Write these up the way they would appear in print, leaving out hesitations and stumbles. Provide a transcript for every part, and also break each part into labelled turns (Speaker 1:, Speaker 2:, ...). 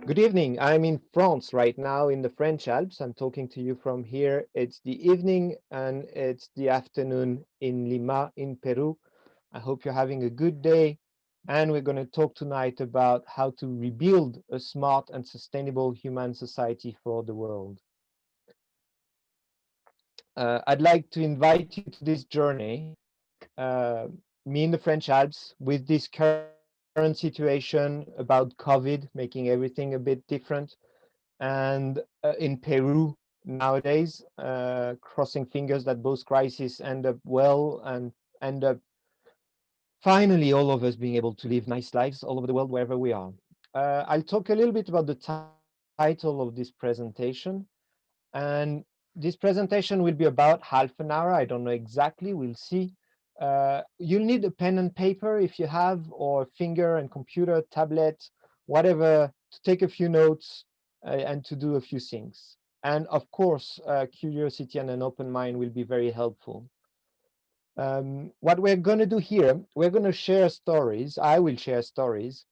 Speaker 1: Good evening. I'm in France right now in the French Alps. I'm talking to you from here. It's the evening and it's the afternoon in Lima in Peru. I hope you're having a good day. And we're going to talk tonight about how to rebuild a smart and sustainable human society for the world. I'd like to invite you to this journey, uh, me in the French Alps, with this current situation about COVID, making everything a bit different and in Peru nowadays, crossing fingers that both crises end up well and end up finally all of us being able to live nice lives all over the world wherever we are. I'll talk a little bit about the title of this presentation, and this presentation will be about half an hour. I don't know exactly, we'll see. You'll need a pen and paper if you have, or finger and computer, tablet, whatever, to take a few notes and to do a few things. And of course, curiosity and an open mind will be very helpful. What we're going to do here, we're going to share stories. I will share stories,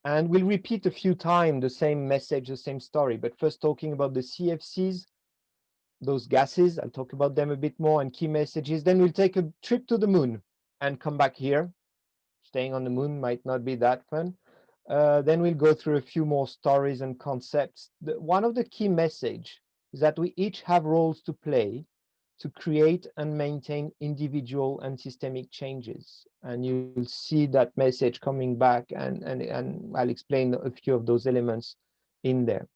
Speaker 1: and we'll repeat a few times the same message, the same story. But first, talking about the CFCs, those gases. I'll talk about them a bit more and key messages. Then we'll take a trip to the moon and come back here. Staying on the moon might not be that fun. Then we'll go through a few more stories and concepts. One of the key message is that we each have roles to play to create and maintain individual and systemic changes. And you'll see that message coming back, and I'll explain a few of those elements in there.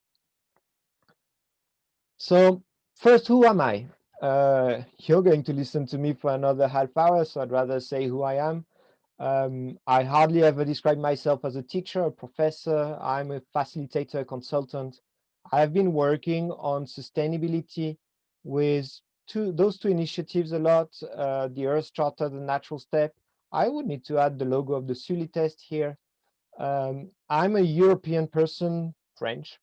Speaker 1: So first, who am I? You're going to listen to me for another half hour, so I'd rather say who I am. I hardly ever describe myself as a teacher, a professor. I'm a facilitator, consultant. I've been working on sustainability with those two initiatives a lot, the Earth Charter, the Natural Step. I would need to add the logo of the Sully test here. I'm a European person, French,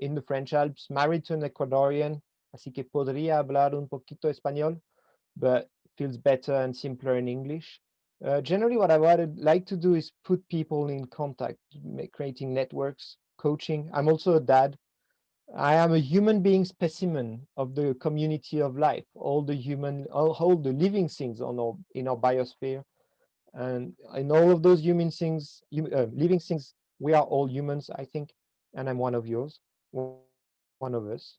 Speaker 1: in the French Alps, married to an Ecuadorian, así que podría hablar un poquito español, but feels better and simpler in English. Generally, what I would like to do is put people in contact, creating networks, coaching. I'm also a dad. I am a human being specimen of the community of life, all the living things in our biosphere. And in all of those living things, we are all humans, I think, and I'm one of yours, one of us.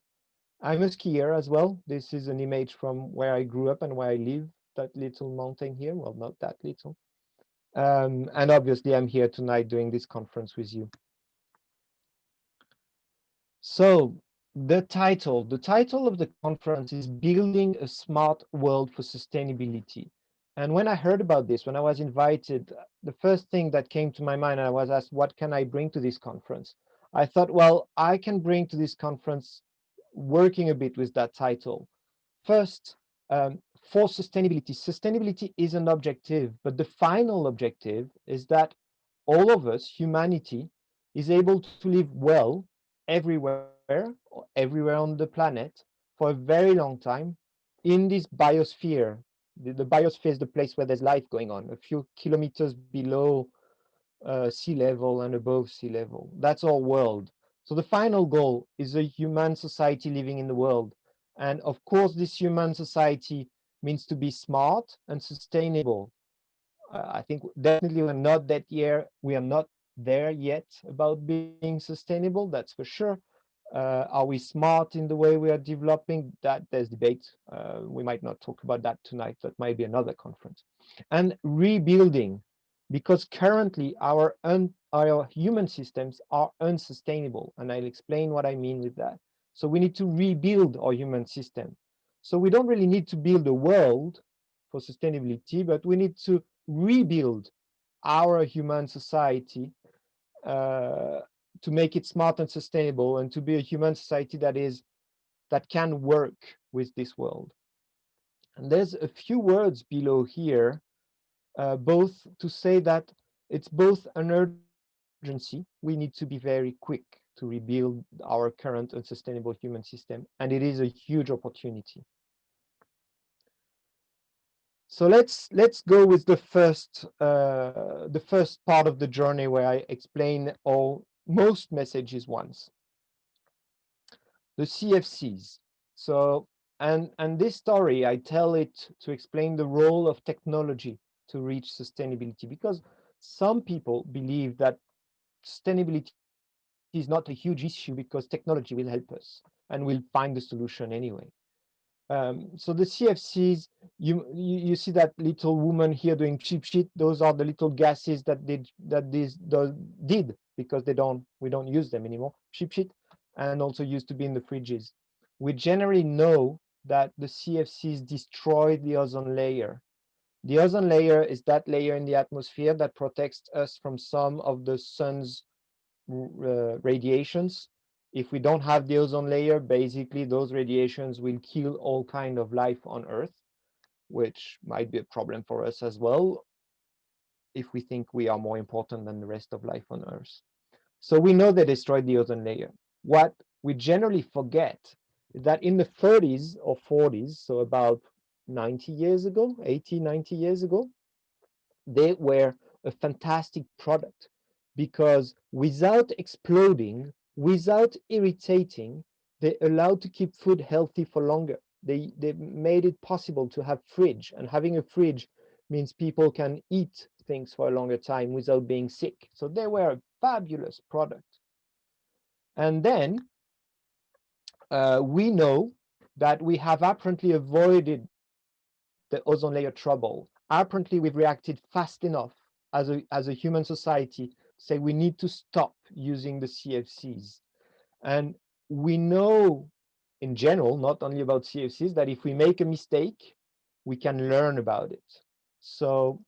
Speaker 1: I'm a skier as well. This is an image from where I grew up and where I live, that little mountain here. Well, not that little. And obviously, I'm here tonight doing this conference with you. So the title of the conference is Building a Smart World for Sustainability. And when I heard about this, when I was invited, the first thing that came to my mind, I was asked, what can I bring to this conference? I thought, well, I can bring to this conference working a bit with that title. First, for sustainability, sustainability is an objective, but the final objective is that all of us, humanity, is able to live well everywhere, or everywhere on the planet for a very long time in this biosphere. The biosphere is the place where there's life going on, a few kilometers below sea level and above sea level. That's our world. So the final goal is a human society living in the world. And of course, this human society means to be smart and sustainable. I think definitely we're not that year. We are not there yet about being sustainable. That's for sure. Are we smart in the way we are developing? That there's debate. We might not talk about that tonight. That might be another conference. And rebuilding, because currently our human systems are unsustainable, and I'll explain what I mean with that. So we need to rebuild our human system. So we don't really need to build a world for sustainability, but we need to rebuild our human society uh, to make it smart and sustainable, and to be a human society that can work with this world. And there's a few words below here, both to say that it's both an urgency. We need to be very quick to rebuild our current unsustainable human system, and it is a huge opportunity. So let's go with the first part of the journey, where I explain all most messages once. The CFCs. So, and this story, I tell it to explain the role of technology to reach sustainability, because some people believe that sustainability is not a huge issue because technology will help us and we'll find the solution anyway. So the CFCs, you see that little woman here doing cheap sheet. Those are the little gases that did, because we don't use them anymore. Cheap sheet, and also used to be in the fridges. We generally know that the CFCs destroy the ozone layer. The ozone layer is that layer in the atmosphere that protects us from some of the sun's radiations. If we don't have the ozone layer, basically those radiations will kill all kind of life on Earth, which might be a problem for us as well if we think we are more important than the rest of life on Earth. So we know they destroyed the ozone layer. What we generally forget is that in the 30s or 40s, so about 90 years ago, 80, 90 years ago, they were a fantastic product, because without exploding, without irritating, they allowed to keep food healthy for longer. They made it possible to have fridge, and having a fridge means people can eat things for a longer time without being sick. So they were a fabulous product. And then we know that we have apparently avoided the ozone layer trouble. Apparently, we've reacted fast enough as a human society to say we need to stop using the CFCs. And we know in general, not only about CFCs, that if we make a mistake, we can learn about it. So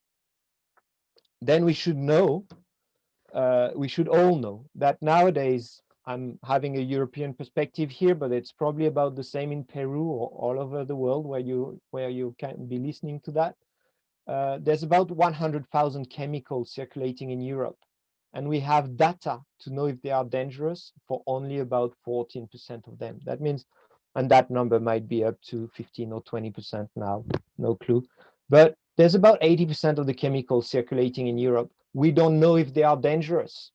Speaker 1: then we should all know that nowadays, I'm having a European perspective here, but it's probably about the same in Peru or all over the world where you can be listening to that. There's about 100,000 chemicals circulating in Europe, and we have data to know if they are dangerous for only about 14% of them. That means, and that number might be up to 15 or 20% now, no clue. But there's about 80% of the chemicals circulating in Europe. We don't know if they are dangerous.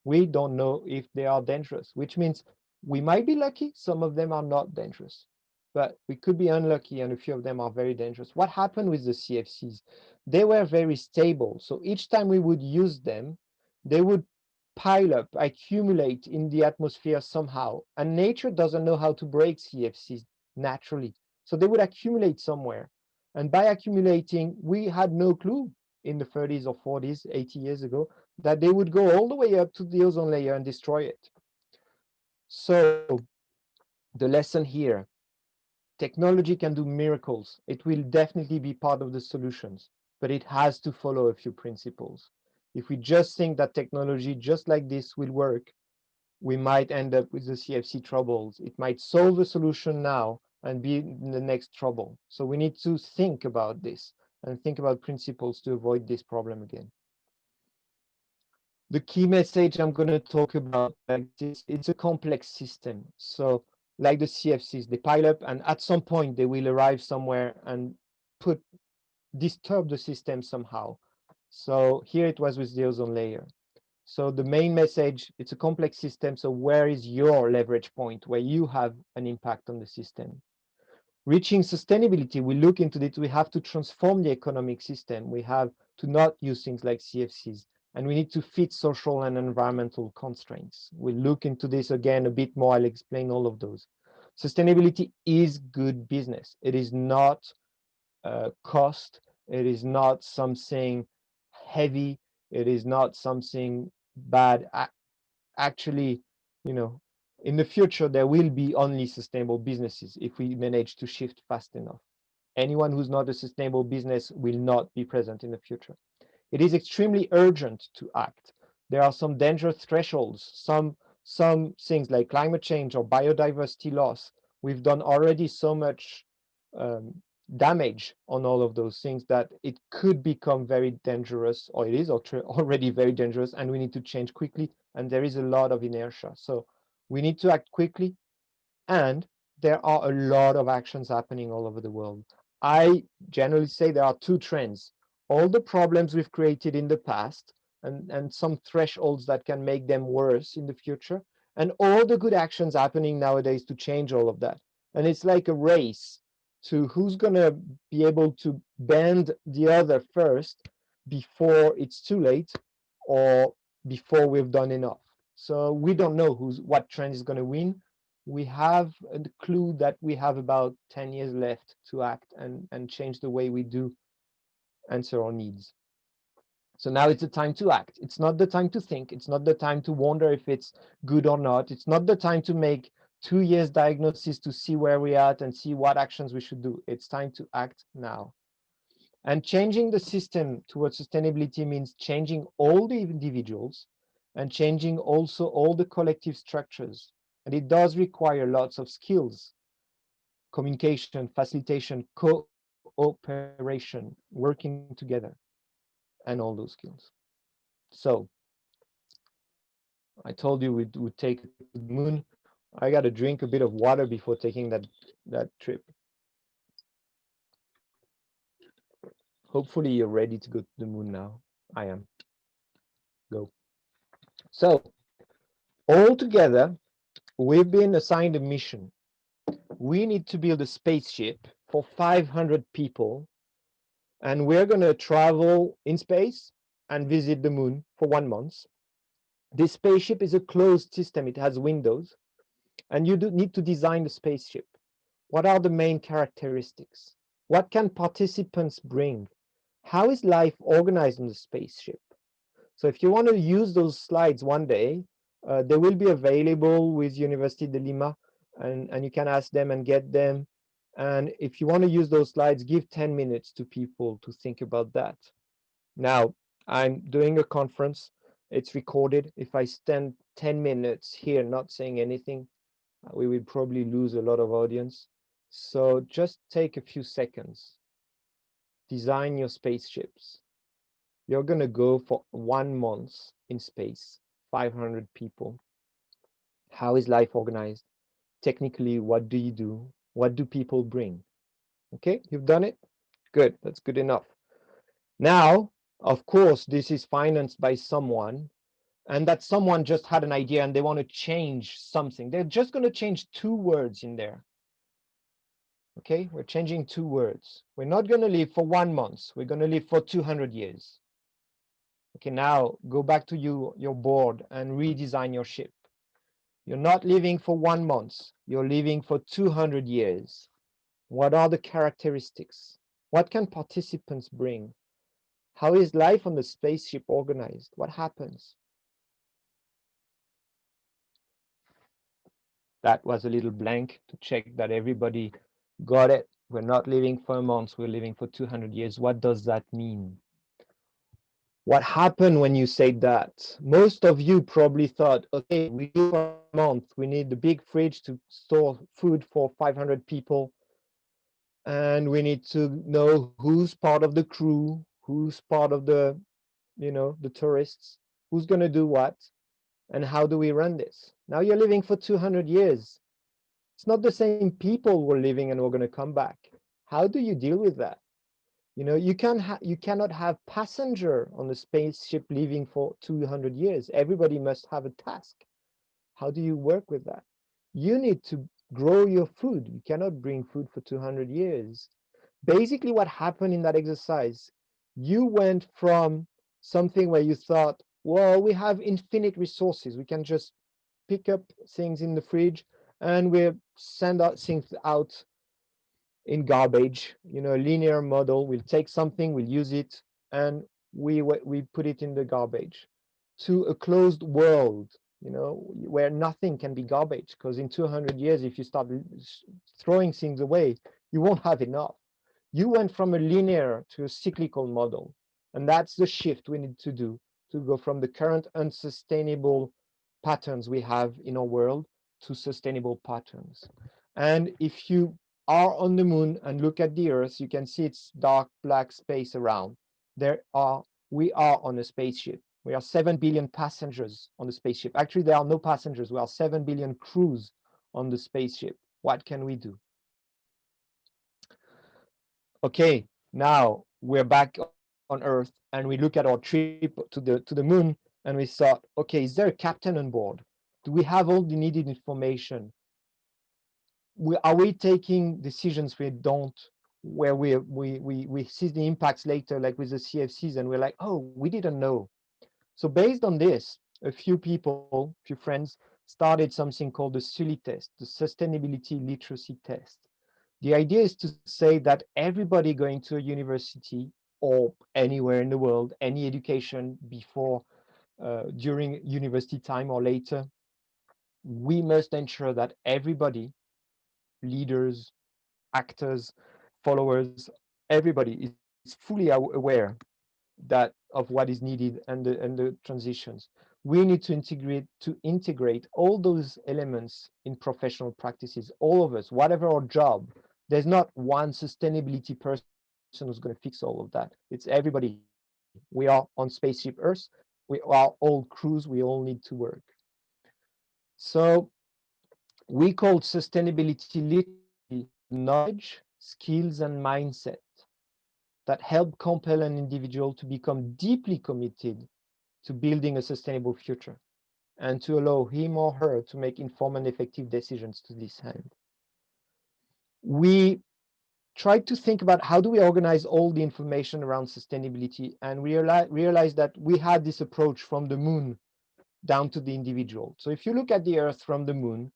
Speaker 1: We don't know if they are dangerous, which means we might be lucky. Some of them are not dangerous, but we could be unlucky, and a few of them are very dangerous. What happened with the CFCs? They were very stable. So each time we would use them, they would pile up, accumulate in the atmosphere somehow. And nature doesn't know how to break CFCs naturally. So they would accumulate somewhere. And by accumulating, we had no clue in the 30s or 40s, 80 years ago, that they would go all the way up to the ozone layer and destroy it. So the lesson here, technology can do miracles. It will definitely be part of the solutions, but it has to follow a few principles. If we just think that technology just like this will work, we might end up with the CFC troubles. It might solve a solution now and be in the next trouble. So we need to think about this and think about principles to avoid this problem again. The key message I'm going to talk about, like this, it's a complex system. So like the CFCs, they pile up, and at some point they will arrive somewhere and disturb the system somehow. So here it was with the ozone layer. So the main message, it's a complex system. So where is your leverage point where you have an impact on the system? Reaching sustainability, we look into it, we have to transform the economic system. We have to not use things like CFCs, and we need to fit social and environmental constraints. We'll look into this again a bit more. I'll explain all of those. Sustainability is good business. It is not cost. It is not something heavy. It is not something bad. Actually, you know, in the future, there will be only sustainable businesses if we manage to shift fast enough. Anyone who's not a sustainable business will not be present in the future. It is extremely urgent to act. There are some dangerous thresholds, some things like climate change or biodiversity loss. We've done already so much um, damage on all of those things that it could become very dangerous, or it is already very dangerous, and we need to change quickly, and there is a lot of inertia. So we need to act quickly, and there are a lot of actions happening all over the world. I generally say there are two trends. All the problems we've created in the past, and some thresholds that can make them worse in the future, and all the good actions happening nowadays to change all of that. And it's like a race to who's going to be able to bend the other first before it's too late or before we've done enough. So we don't know what trend is going to win. We have a clue that we have about 10 years left to act and change the way we do answer our needs. So now it's the time to act. It's not the time to think. It's not the time to wonder if it's good or not. It's not the time to make 2 years diagnosis to see where we're at and see what actions we should do. It's time to act now. And changing the system towards sustainability means changing all the individuals and changing also all the collective structures. And it does require lots of skills: communication, facilitation, cooperation, working together, and all those skills. So I told you we would take the moon. I got to drink a bit of water before taking that trip. Hopefully you're ready to go to the moon now. I am. Go. So all together, we've been assigned a mission. We need to build a spaceship for 500 people, and we're going to travel in space and visit the moon for 1 month. This spaceship is a closed system. It has windows, and you do need to design the spaceship. What are the main characteristics? What can participants bring? How is life organized on the spaceship? So if you want to use those slides one day, they will be available with Université de Lima, and you can ask them and get them. And if you want to use those slides, give 10 minutes to people to think about that. Now, I'm doing a conference. It's recorded. If I stand 10 minutes here not saying anything, we will probably lose a lot of audience. So just take a few seconds. Design your spaceships. You're going to go for 1 month in space, 500 people. How is life organized? Technically, what do you do? What do people bring? Okay, you've done it? Good, that's good enough. Now, of course, this is financed by someone, and that someone just had an idea and they want to change something. They're just going to change 2 words in there. Okay, we're changing 2 words. We're not going to live for 1 month. We're going to live for 200 years. Okay, now go back to your board and redesign your ship. You're not living for 1 month. You're living for 200 years. What are the characteristics? What can participants bring? How is life on the spaceship organized? What happens? That was a little blank to check that everybody got it. We're not living for a month. We're living for 200 years. What does that mean? What happened when you said that? Most of you probably thought, okay, we live for a month. We need the big fridge to store food for 500 people. And we need to know who's part of the crew, who's part of the, the tourists, who's going to do what, and how do we run this? Now you're living for 200 years. It's not the same people who are living and we're going to come back. How do you deal with that? You cannot have passenger on the spaceship living for 200 years. Everybody must have a task. How do you work with that? You need to grow your food. You cannot bring food for 200 years. Basically, what happened in that exercise, you went from something where you thought, well, we have infinite resources. We can just pick up things in the fridge and we send out things out in garbage, a linear model. We'll take something, we'll use it, and we put it in the garbage, to a closed world, where nothing can be garbage, because in 200 years, if you start throwing things away, you won't have enough. You went from a linear to a cyclical model, and that's the shift we need to do to go from the current unsustainable patterns we have in our world to sustainable patterns. And if you are on the moon and look at the Earth, you can see it's dark black space around. We are on a spaceship. We are 7 billion passengers on the spaceship. Actually, there are no passengers. We are 7 billion crews on the spaceship. What can we do? Okay, now we're back on on Earth and we look at our trip to the moon and we thought, okay, is there a captain on board? Do we have all the needed information? Are we taking decisions we don't, where we see the impacts later, like with the CFCs, and we're like, oh, we didn't know. So based on this, a few people, few friends, started something called the SULI test, the Sustainability Literacy Test. The idea is to say that everybody going to a university or anywhere in the world, any education before, during university time or later, we must ensure that everybody, leaders, actors, followers, everybody is fully aware that of what is needed and the transitions. We need to integrate all those elements in professional practices, all of us, whatever our job. There's not one sustainability person who's going to fix all of that. It's everybody here. We are on spaceship Earth. We are all crews. We all need to work. So we call sustainability literacy knowledge, skills, and mindset that help compel an individual to become deeply committed to building a sustainable future and to allow him or her to make informed and effective decisions to this end. We tried to think about how do we organize all the information around sustainability, and we realized that we had this approach from the moon down to the individual. So if you look at the Earth from the moon,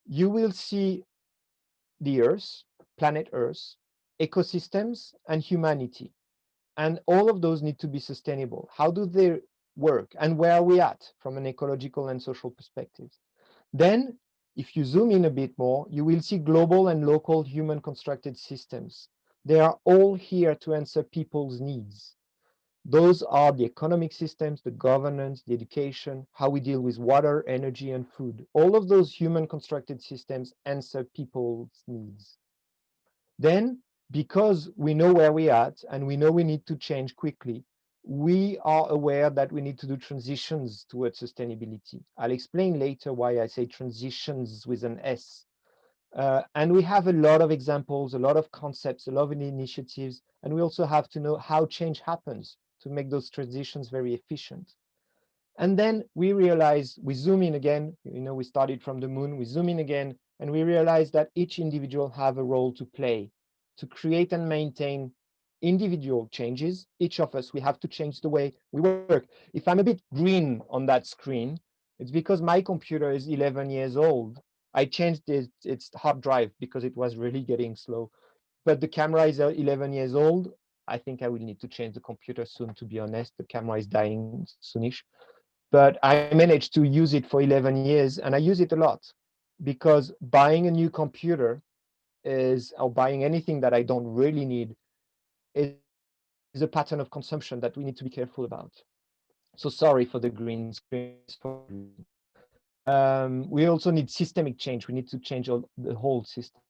Speaker 1: you will see the Earth, planet Earth, ecosystems, and humanity. And all of those need to be sustainable. How do they work? And where are we at from an ecological and social perspective? Then, if you zoom in a bit more, you will see global and local human constructed systems. They are all here to answer people's needs. Those are the economic systems, the governance, the education, how we deal with water, energy, and food. All of those human constructed systems answer people's needs. Then, because we know where we're at and we know we need to change quickly, we are aware that we need to do transitions towards sustainability. I'll explain later why I say transitions with an S. And we have a lot of examples, a lot of concepts, a lot of initiatives, and we also have to know how change happens to make those transitions very efficient. And then we realize, we zoom in again, we started from the moon, we zoom in again, and we realize that each individual have a role to play to create and maintain individual changes. Each of us, we have to change the way we work. If I'm a bit green on that screen, it's because my computer is 11 years old. I changed its hard drive because it was really getting slow. But the camera is 11 years old. I think I will need to change the computer soon, to be honest. The camera is dying soonish. But I managed to use it for 11 years and I use it a lot because buying a new computer or buying anything that I don't really need is a pattern of consumption that we need to be careful about. So sorry for the green screen, it's for a reason. We also need systemic change. We need to change the whole system.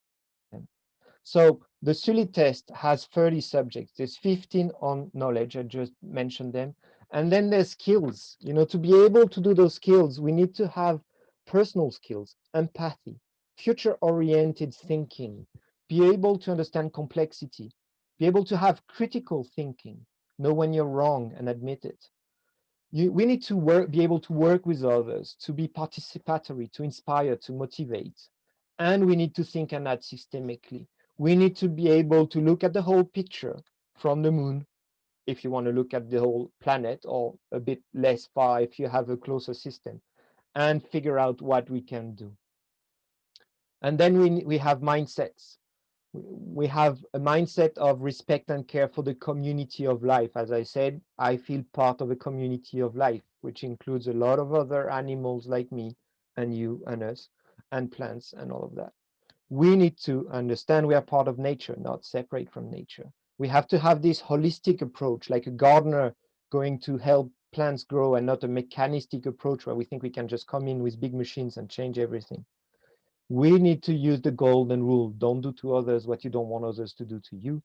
Speaker 1: So the SULI test has 30 subjects. There's 15 on knowledge, I just mentioned them. And then there's skills. To be able to do those skills, we need to have personal skills, empathy, future-oriented thinking, be able to understand complexity, be able to have critical thinking, know when you're wrong and admit it. We need to be able to work with others, to be participatory, to inspire, to motivate. And we need to think and act systemically. We need to be able to look at the whole picture from the moon, if you want to look at the whole planet, or a bit less far if you have a closer system, and figure out what we can do. And then we have mindsets. We have a mindset of respect and care for the community of life. As I said, I feel part of a community of life, which includes a lot of other animals like me and you and us and plants and all of that. We need to understand we are part of nature, not separate from nature. We have to have this holistic approach, like a gardener going to help plants grow, and not a mechanistic approach where we think we can just come in with big machines and change everything. We need to use the golden rule. Don't do to others what you don't want others to do to you.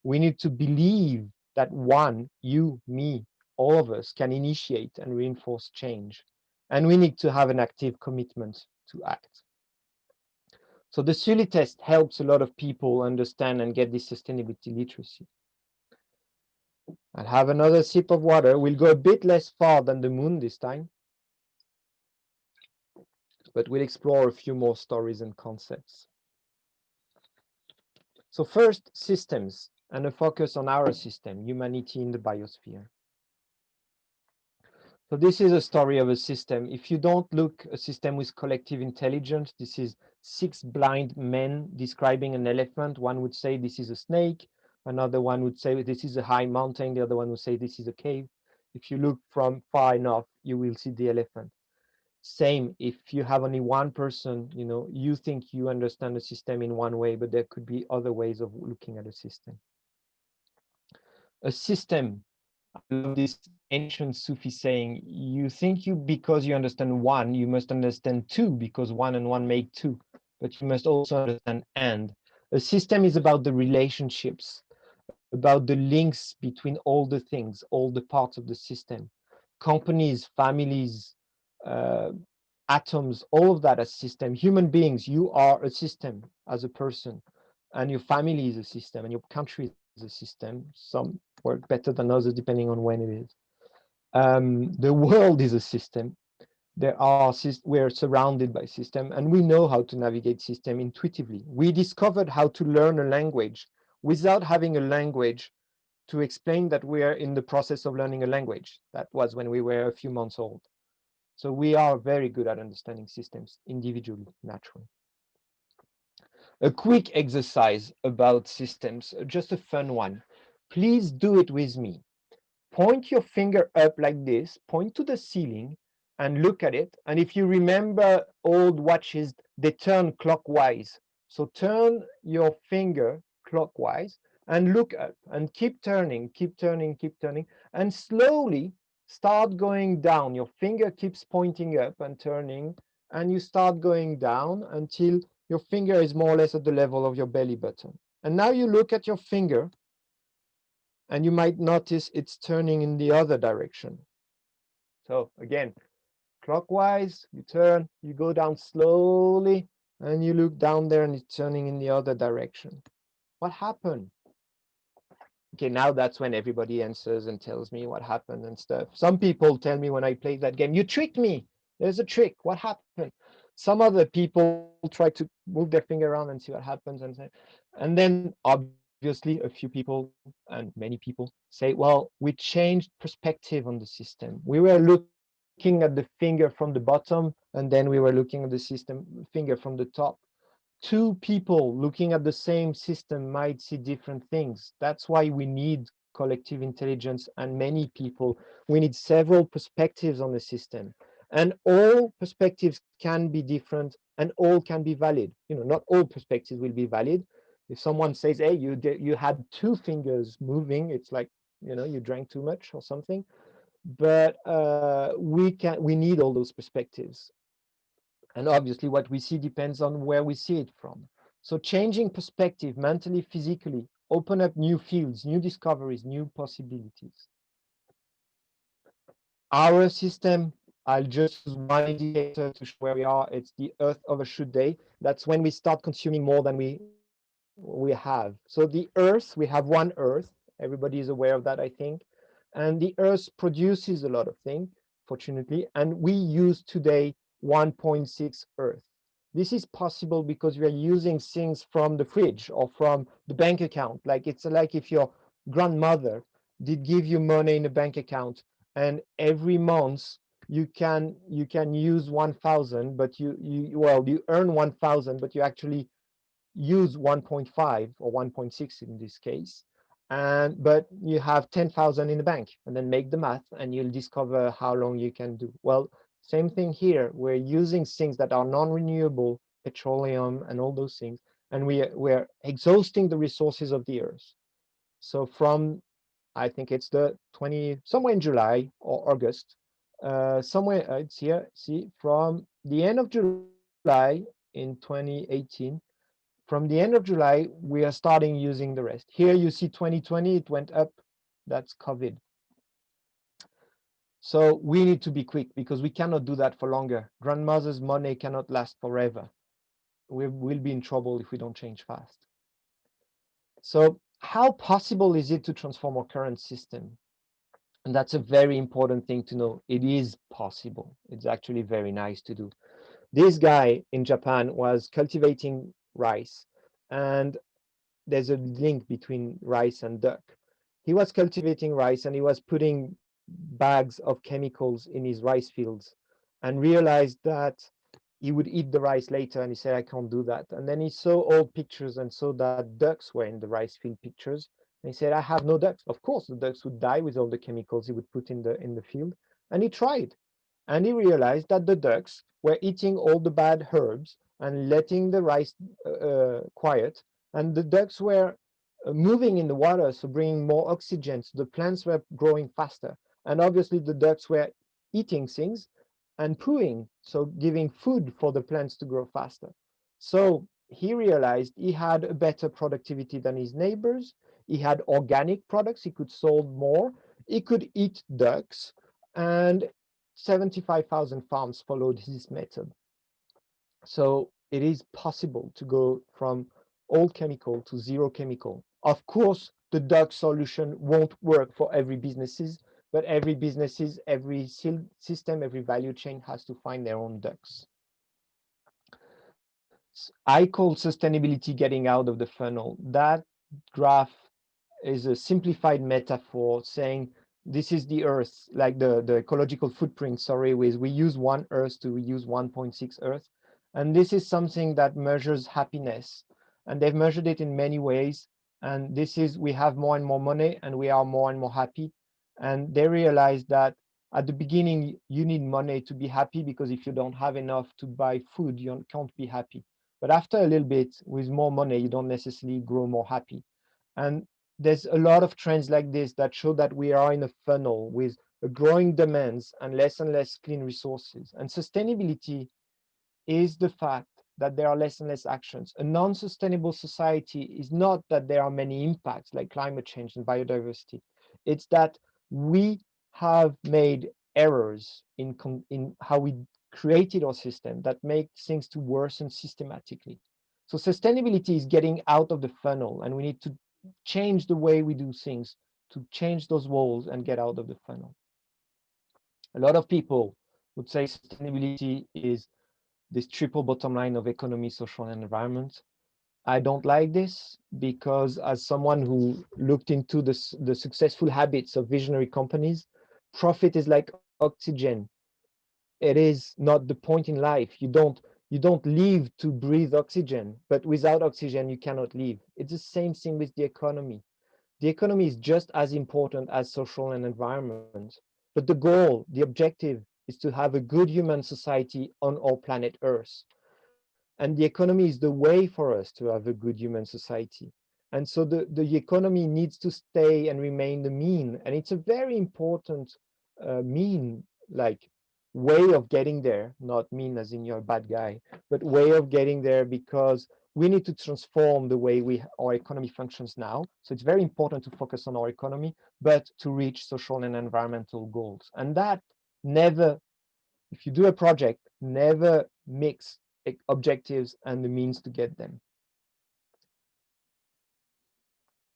Speaker 1: We need to believe that one, you, me, all of us can initiate and reinforce change. And we need to have an active commitment to act. So the SULI test helps a lot of people understand and get this sustainability literacy. I'll have another sip of water. We'll go a bit less far than the moon this time, but we'll explore a few more stories and concepts. So first, systems, and a focus on our system, humanity in the biosphere. So this is a story of a system. If you don't look a system with collective intelligence, this is 6 blind men describing an elephant. One would say this is a snake. Another one would say this is a high mountain. The other one would say this is a cave. If you look from far enough, you will see the elephant. Same if you have only one person, you think you understand the system in one way, but there could be other ways of looking at a system. A system, I love this ancient Sufi saying, you think because you understand one, you must understand two, because one and one make two, but you must also understand and. A system is about the relationships, about the links between all the things, all the parts of the system. Companies, families, atoms, all of that as system. Human beings, you are a system as a person, and your family is a system, and your country is a system. Some work better than others depending on when it is. The world is a system. We're surrounded by system, and we know how to navigate system intuitively. We discovered how to learn a language without having a language to explain that we are in the process of learning a language. That was when we were a few months old. So we are very good at understanding systems individually, naturally. A quick exercise about systems, just a fun one. Please do it with me. Point your finger up like this, point to the ceiling and look at it. And if you remember old watches, they turn clockwise. So turn your finger clockwise and look up and keep turning, keep turning, keep turning, and slowly start going down. Your finger keeps pointing up and turning, and you start going down until your finger is more or less at the level of your belly button. And now you look at your finger, and you might notice it's turning in the other direction. So again, clockwise, you turn, you go down slowly, and you look down there and it's turning in the other direction. What happened? Okay, now that's when everybody answers and tells me what happened and stuff. Some people tell me when I play that game, you tricked me. There's a trick. What happened? Some other people try to move their finger around and see what happens and then obviously a few people and many people say, well, we changed perspective on the system. We were looking at the finger from the bottom, and then we were looking at the finger from the top. Two people looking at the same system might see different things. That's why we need collective intelligence and many people. We need several perspectives on the system. And all perspectives can be different and all can be valid. Not all perspectives will be valid. If someone says, hey, you had two fingers moving, it's like, you drank too much or something. But we need all those perspectives. And obviously what we see depends on where we see it from. So changing perspective mentally, physically, open up new fields, new discoveries, new possibilities. Our system, I'll just use one indicator to show where we are. It's the Earth overshoot day. That's when we start consuming more than we have. So the Earth, we have one Earth. Everybody is aware of that, I think. And the Earth produces a lot of things, fortunately, and we use today 1.6 Earth. This is possible because we are using things from the fridge or from the bank account. It's like if your grandmother did give you money in a bank account, and every month you can use 1,000, but you earn 1,000, but you actually use 1.5 or 1.6 in this case, but you have 10,000 in the bank, and then make the math and you'll discover how long you can do. Well, same thing here. We're using things that are non-renewable, petroleum and all those things, and we're exhausting the resources of the earth. So from, I think it's the 20, somewhere in July or August, somewhere it's here, see, from the end of July in 2018, from the end of July, we are starting using the rest. Here you see 2020, it went up. That's COVID. So we need to be quick because we cannot do that for longer. Grandmother's money cannot last forever. We will be in trouble if we don't change fast. So How possible is it to transform our current system? And that's a very important thing to know. It is possible. It's actually very nice to do. This guy in Japan was cultivating rice, and there's a link between rice and duck. He was cultivating rice and he was putting bags of chemicals in his rice fields and realized that he would eat the rice later, and he said, I can't do that. And then he saw old pictures and saw that ducks were in the rice field pictures. And he said, I have no ducks. Of course, the ducks would die with all the chemicals he would put in the field. And he tried. And he realized that the ducks were eating all the bad herbs and letting the rice quiet. And the ducks were moving in the water, so bringing more oxygen. So the plants were growing faster. And obviously, the ducks were eating things and pooing, so giving food for the plants to grow faster. So he realized he had a better productivity than his neighbors. He had organic products, he could sell more, he could eat ducks, and 75,000 farms followed his method. So it is possible to go from all chemical to zero chemical. Of course, the duck solution won't work for every businesses, but every businesses, every system, every value chain has to find their own ducks. I call sustainability getting out of the funnel. That graph is a simplified metaphor saying this is the earth, like the ecological footprint, sorry, with we use one earth to use 1.6 earth. And this is something that measures happiness. And they've measured it in many ways. And this is, we have more and more money and we are more and more happy. And they realize that at the beginning, you need money to be happy, because if you don't have enough to buy food, you can't be happy. But after a little bit, with more money, you don't necessarily grow more happy. And there's a lot of trends like this that show that we are in a funnel with a growing demands and less clean resources. And sustainability is the fact that there are less and less actions. A non-sustainable society is not that there are many impacts like climate change and biodiversity. It's that we have made errors in how we created our system that make things to worsen systematically. So sustainability is getting out of the funnel, and we need to change the way we do things to change those walls and get out of the funnel. A lot of people would say sustainability is this triple bottom line of economy, social, and environment. I don't like this because, as someone who looked into the successful habits of visionary companies, profit is like oxygen. It is not the point in life. You don't live to breathe oxygen, but without oxygen you cannot live. It's the same thing with the economy. The economy is just as important as social and environment, but the goal, the objective, is to have a good human society on our planet Earth. And the economy is the way for us to have a good human society. And so the economy needs to stay and remain the mean. And it's a very important mean, like way of getting there, not mean as in you're a bad guy, but way of getting there, because we need to transform the way our economy functions now. So it's very important to focus on our economy, but to reach social and environmental goals. And that never, if you do a project, never mix objectives and the means to get them.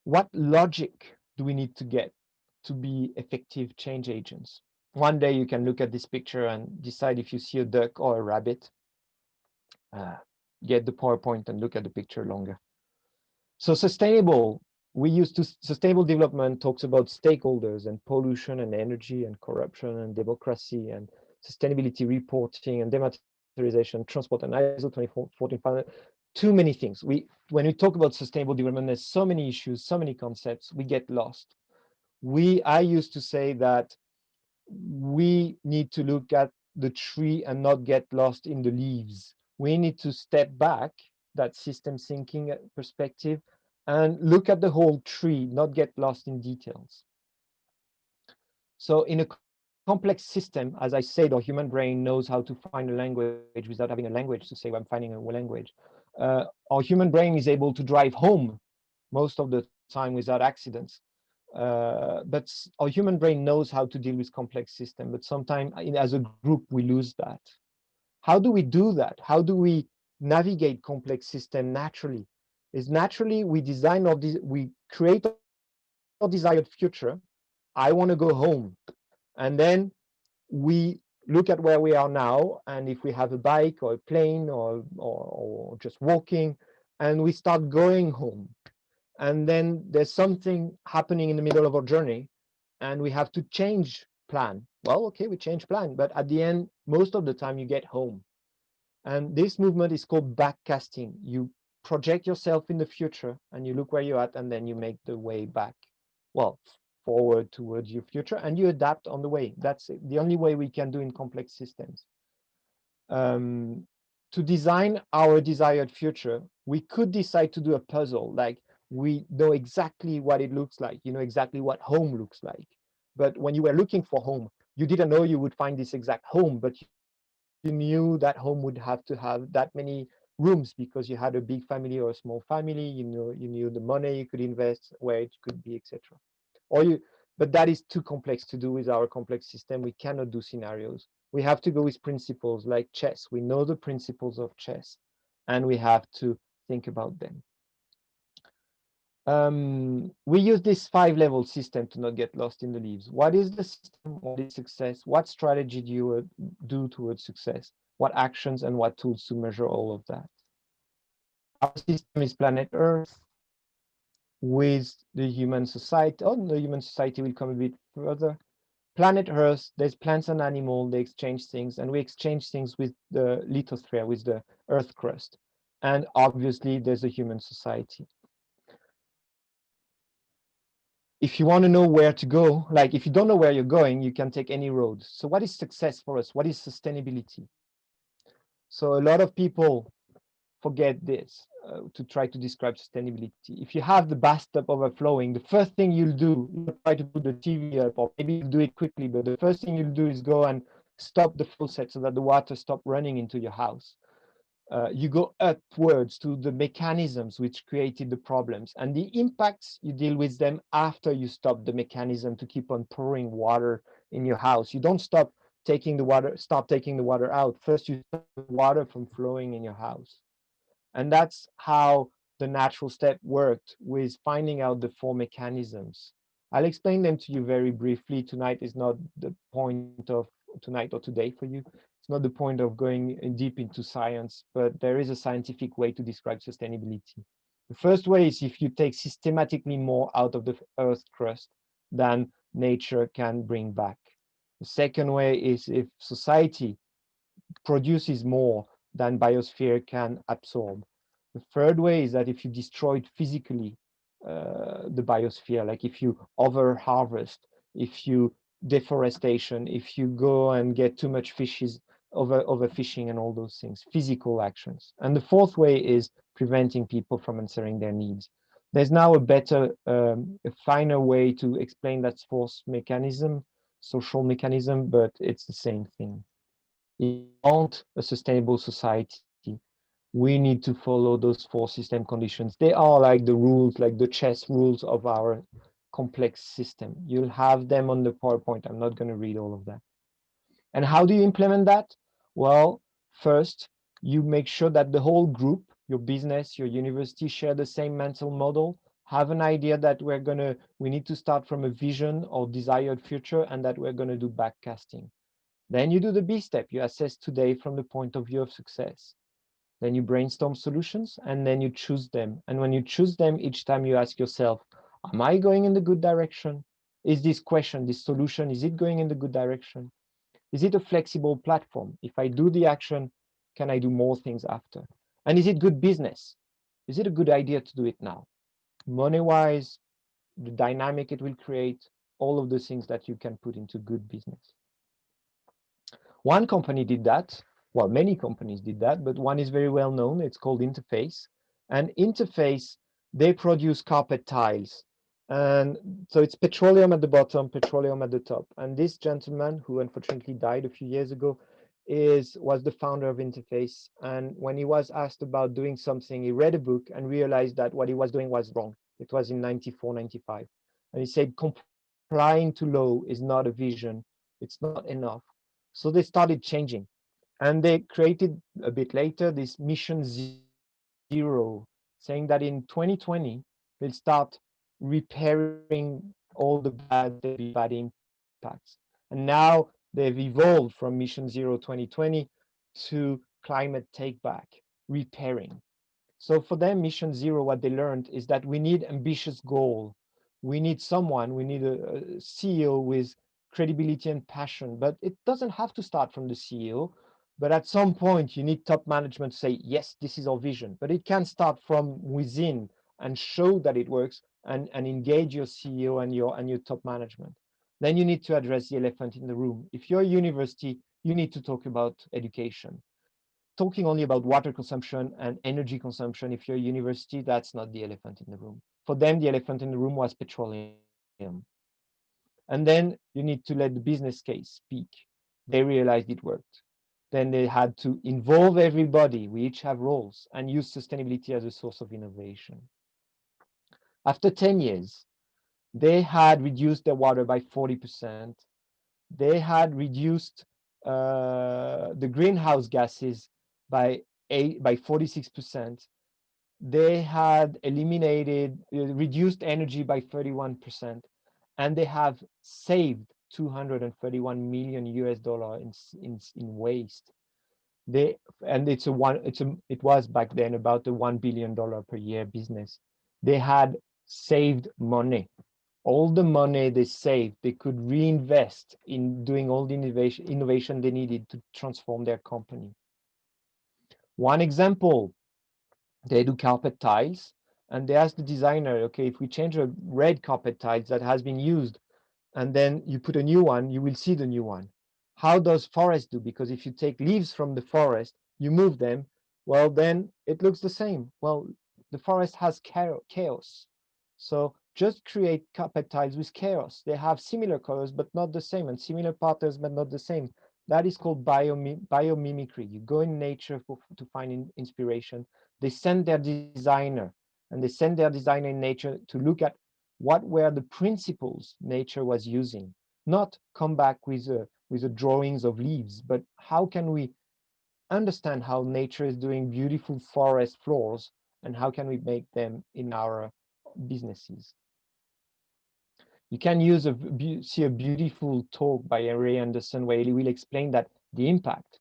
Speaker 1: What logic do we need to get to be effective change agents? One day you can look at this picture and decide if you see a duck or a rabbit. Uh, get the PowerPoint and look at the picture longer. So sustainable development talks about stakeholders and pollution and energy and corruption and democracy and sustainability reporting and dematerialization, transport and ISO 2014. Too many things. When we talk about sustainable development, there's so many issues, so many concepts, we get lost. I used to say that we need to look at the tree and not get lost in the leaves. We need to step back, that system thinking perspective, and look at the whole tree, not get lost in details. So in a complex system, as I said, our human brain knows how to find a language without having a language to say, well, I'm finding a language. Our human brain is able to drive home most of the time without accidents. But our human brain knows how to deal with complex systems, but sometimes as a group, we lose that. How do we do that? How do we navigate complex systems naturally? Is naturally we design we create our desired future. I want to go home. And then we look at where we are now, and if we have a bike or a plane or just walking, and we start going home. And then there's something happening in the middle of our journey, and we have to change plan. Well, okay, we change plan, but at the end, most of the time you get home. And this movement is called backcasting. You project yourself in the future and you look where you're at, and then you make the way back, well, forward towards your future, and you adapt on the way. That's the only way we can do in complex systems. To design our desired future, we could decide to do a puzzle, like we know exactly what it looks like, you know exactly what home looks like. But when you were looking for home, you didn't know you would find this exact home, but you knew that home would have to have that many rooms because you had a big family or a small family. You knew the money you could invest, where it could be, etc. But that is too complex to do with our complex system. We cannot do scenarios. We have to go with principles like chess. We know the principles of chess, and we have to think about them. We use this 5-level system to not get lost in the leaves. What is the system? What is success? What strategy do you do towards success? What actions and what tools to measure all of that? Our system is planet Earth with the human society. Oh, the human society will come a bit further. Planet Earth, there's plants and animals, they exchange things, and we exchange things with the lithosphere, with the Earth crust. And obviously, there's a human society. If you want to know where to go, like if you don't know where you're going, you can take any road. So what is success for us? What is sustainability? So a lot of people forget this to try to describe sustainability. If you have the bathtub overflowing, the first thing you'll do, you'll try to put the TV up, or maybe you'll do it quickly, but the first thing you'll do is go and stop the faucet so that the water stops running into your house. You go upwards to the mechanisms which created the problems, and the impacts, you deal with them after you stop the mechanism to keep on pouring water in your house. You don't start taking the water out. First, you stop the water from flowing in your house. And that's how the natural step worked, with finding out the 4 mechanisms. I'll explain them to you very briefly. Tonight is not the point of tonight or today for you. It's not the point of going deep into science, but there is a scientific way to describe sustainability. The first way is if you take systematically more out of the Earth's crust than nature can bring back. The second way is if society produces more than biosphere can absorb. The third way is that if you destroyed physically the biosphere, like if you over harvest, if you deforestation, if you go and get too much fishes, overfishing and all those things, physical actions. And the fourth way is preventing people from answering their needs. There's now a better, a finer way to explain that fourth mechanism, social mechanism, but it's the same thing. If we want a sustainable society, we need to follow those 4 system conditions. They are like the rules, like the chess rules of our complex system. You'll have them on the PowerPoint. I'm not going to read all of that. And how do you implement that? Well, first, you make sure that the whole group, your business, your university, share the same mental model, have an idea that we need to start from a vision or desired future, and that we're going to do backcasting. Then you do the B step. You assess today from the point of view of success. Then you brainstorm solutions, and then you choose them. And when you choose them, each time you ask yourself, am I going in the good direction? Is this question, this solution, is it going in the good direction? Is it a flexible platform? If I do the action, can I do more things after? And is it good business? Is it a good idea to do it now? Money-wise, the dynamic it will create, all of the things that you can put into good business. One company did that. Well, many companies did that, but one is very well known. It's called Interface. And Interface, they produce carpet tiles. And so it's petroleum at the bottom, petroleum at the top. And this gentleman, who unfortunately died a few years ago, was the founder of Interface. And when he was asked about doing something, he read a book and realized that what he was doing was wrong. It was in 94, 95. And he said, complying to law is not a vision. It's not enough. So they started changing, and they created a bit later this Mission Zero, saying that in 2020 they'll start repairing all the bad impacts. And now they've evolved from Mission Zero 2020 to climate take back, repairing. So for them, Mission Zero, what they learned is that we need ambitious goal. We need someone, we need a CEO with credibility and passion, but it doesn't have to start from the CEO. But at some point, you need top management to say, yes, this is our vision. But it can start from within and show that it works and engage your CEO and your top management. Then you need to address the elephant in the room. If you're a university, you need to talk about education. Talking only about water consumption and energy consumption, if you're a university, that's not the elephant in the room. For them, the elephant in the room was petroleum. And then you need to let the business case speak. They realized it worked. Then they had to involve everybody. We each have roles and use sustainability as a source of innovation. After 10 years, they had reduced their water by 40%. They had reduced the greenhouse gases by 46%. They had reduced energy by 31%, and they have saved 231 million US dollar in waste. They and it was back then about a $1 billion per year business. They had saved money. All the money they saved, they could reinvest in doing all the innovation they needed to transform their company. One example, they do carpet tiles, and they ask the designer, okay, if we change a red carpet tiles that has been used, and then you put a new one, you will see the new one. How does forest do? Because if you take leaves from the forest, you move them, well, then it looks the same. Well, the forest has chaos. So just create carpet tiles with chaos. They have similar colors, but not the same, and similar patterns, but not the same. That is called biomimicry. You go in nature to find inspiration. They send their designer, and they send their designer in nature to look at what were the principles nature was using, not come back with the drawings of leaves, but how can we understand how nature is doing beautiful forest floors, and how can we make them in our businesses. You can see a beautiful talk by Ray Anderson where he will explain that the impact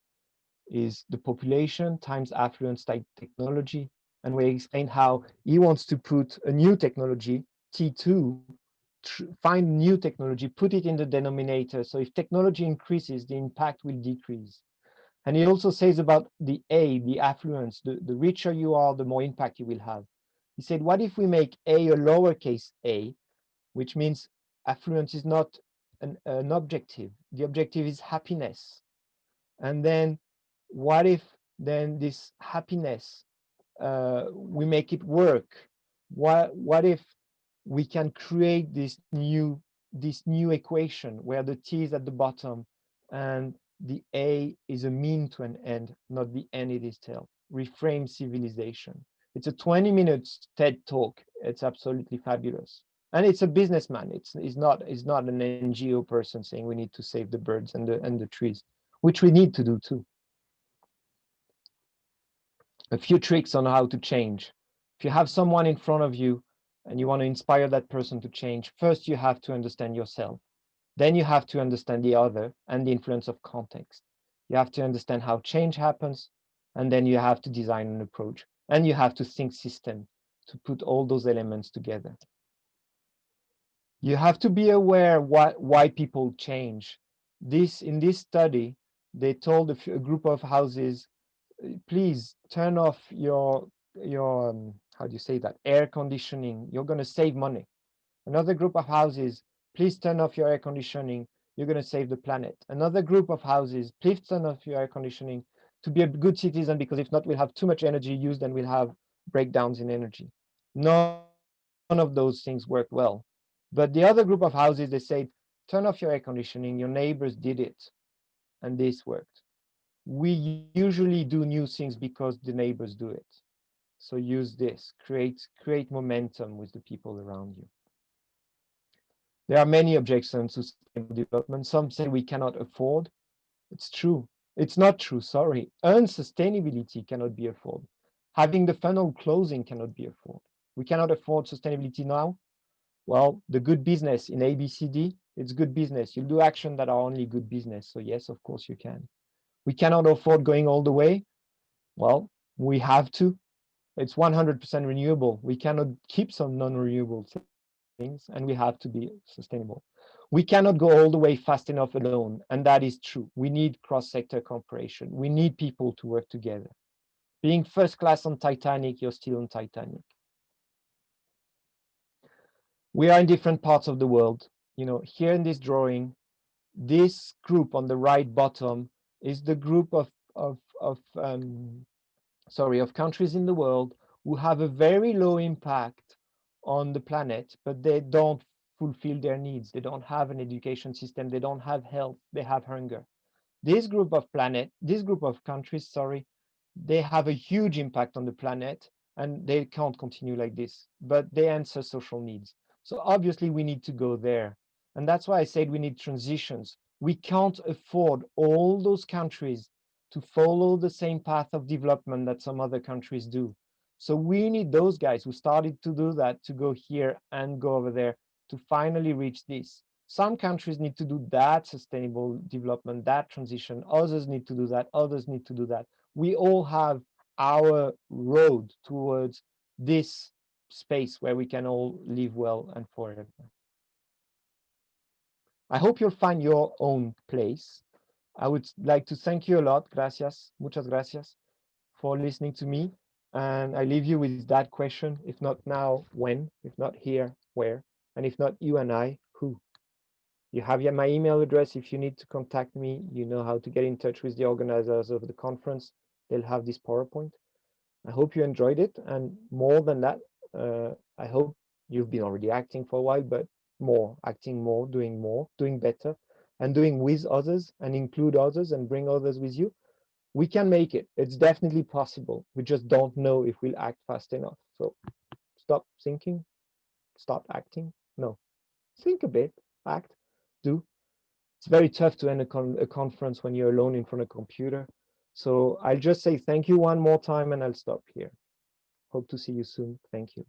Speaker 1: is the population times affluence type technology, and we explain how he wants to put a new technology, T2, find new technology, put it in the denominator. So if technology increases, the impact will decrease. And he also says about the A, the affluence, the richer you are, the more impact you will have. He said, what if we make A a lowercase a, which means affluence is not an objective. The objective is happiness. And then what if then this happiness, we make it work? What if we can create this new equation where the T is at the bottom and the A is a mean to an end, not the end in itself? Reframe civilization. It's a 20 minutes TED talk. It's absolutely fabulous. And it's a businessman. It's not an NGO person saying we need to save the birds and the trees, which we need to do too. A few tricks on how to change. If you have someone in front of you and you want to inspire that person to change, first you have to understand yourself. Then you have to understand the other and the influence of context. You have to understand how change happens, and then you have to design an approach, and you have to think system to put all those elements together. You have to be aware why people change. In this study, they told a group of houses, please turn off your how do you say that, air conditioning. You're going to save money. Another group of houses, please turn off your air conditioning. You're going to save the planet. Another group of houses, please turn off your air conditioning to be a good citizen, because if not, we'll have too much energy used and we'll have breakdowns in energy. None of those things work well. But the other group of houses, they said, turn off your air conditioning. Your neighbors did it, and this worked. We usually do new things because the neighbors do it. So use this, create momentum with the people around you. There are many objections to sustainable development. Some say we cannot afford. It's true. It's not true, sorry. Unsustainability cannot be afforded. Having the funnel closing cannot be afforded. We cannot afford sustainability now. Well, the good business in ABCD, it's good business. You'll do action that are only good business. So yes, of course you can. We cannot afford going all the way. Well, we have to. It's 100% renewable. We cannot keep some non-renewable things, and we have to be sustainable. We cannot go all the way fast enough alone, and that is true. We need cross-sector cooperation. We need people to work together. Being first class on Titanic, you're still on Titanic. We are in different parts of the world. You know, here in this drawing, this group on the right bottom is the group of countries in the world who have a very low impact on the planet, but they don't fulfill their needs. They don't have an education system. They don't have health. They have hunger. This group of countries, they have a huge impact on the planet, and they can't continue like this, but they answer social needs. So obviously we need to go there. And that's why I said we need transitions. We can't afford all those countries to follow the same path of development that some other countries do. So we need those guys who started to do that to go here and go over there to finally reach this. Some countries need to do that sustainable development, that transition. Others need to do that. Others need to do that. We all have our road towards this space where we can all live well and forever. I hope you'll find your own place. I would like to thank you a lot. Gracias, muchas gracias for listening to me. And I leave you with that question. If not now, when? If not here, where? And if not you and I, who? You have my email address. If you need to contact me, you know how to get in touch with the organizers of the conference. They'll have this PowerPoint. I hope you enjoyed it. And more than that, I hope you've been already acting for a while, but acting more, doing better, and doing with others, and include others and bring others with you. We can make it. It's definitely possible. We just don't know if we'll act fast enough. So stop thinking, start acting. No, think a bit, act, do. It's very tough to end a conference when you're alone in front of a computer. So I'll just say thank you one more time and I'll stop here. Hope to see you soon. Thank you.